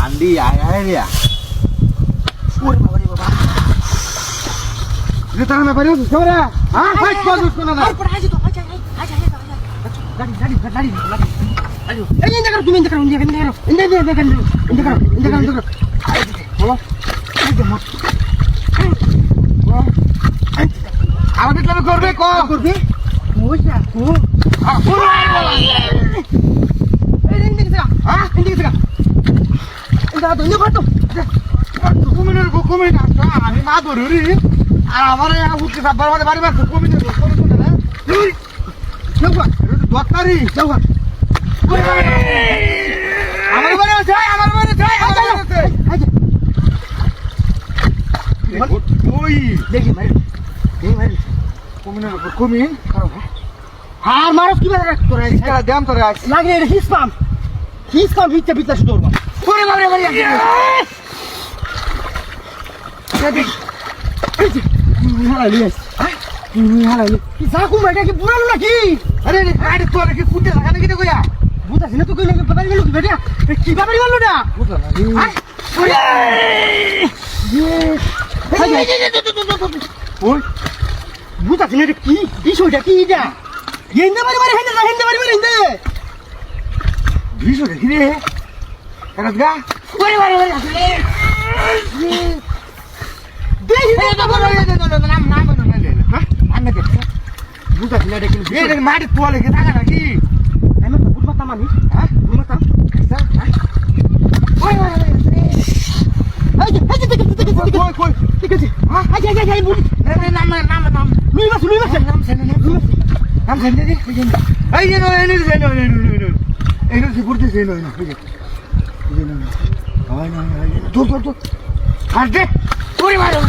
Andi ayah dia. ওরে বাবা রে বাবা Ini tangan apa dia? Saudara? Ah, fight bagus kena আর পড়া আছে তো আচ্ছা আচ্ছা গাড়ি এই ইন্দা করো তুমি ইন্দা করো Halo? আমাদের ক্লাবে করবে করবে মোজা এই ইন্দা গেছে হ্যাঁ ইন্দা গেছে ইন্দা তো ইন্দা করতো কুমির আমি মা ধরি আর আমার উঠতে সাববার মধ্যে বাড়ি মারছে কুমির না দরকারি আমার বাড়ি আছে ওই দেখি মারি কুমিরের উপর কুমির আর মারস কি বারে তোরা দাম তোর লাগে এটা হিসপাম ভিতরে ভিতরে শুধু করবা ওরে বাবা রে Zaku mereka ki bulan lagi. Ada tu ada ki putih lah kan kita goya. Buta sini tu kau lagi bapak ni lu bedia. Kita beri malu dah. Bukan lagi. Oi. Buta sini ki isu dah ki dah. Hende bari hende. Bisu dah kini. Kan ada? Bari. Buta sini ada kini. Ini mati tua lagi tak ada lagi. Emang tak buat taman ni? Buat taman. Oi. Aja. Koi. Aja. Budi. Nama. Lu mas. Nam sendiri. Ini. Ini si putih sini. Tuh. Ada. Oi mana?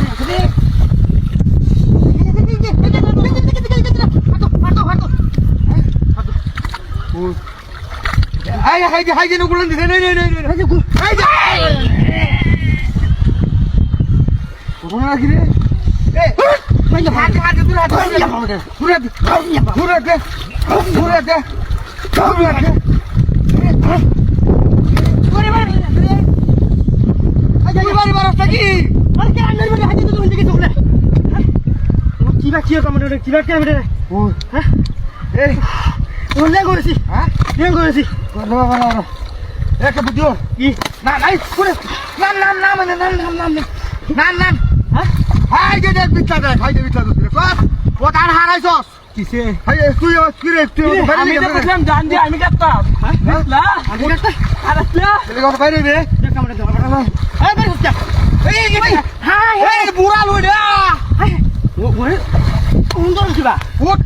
Hai nak bulan di sini. Kemana lagi ni? Hati Hai dia bicara dah. Kau bukan harai sos. Kise. Hai tu kira. Kami dah pesan janji kami kata. Lah. Kami kata. Alaslah. Jadi kau bayar ni. Dah kamu dah. Hai beri saja. Hai. Bural lu dah. Hai. Undur juga. Put.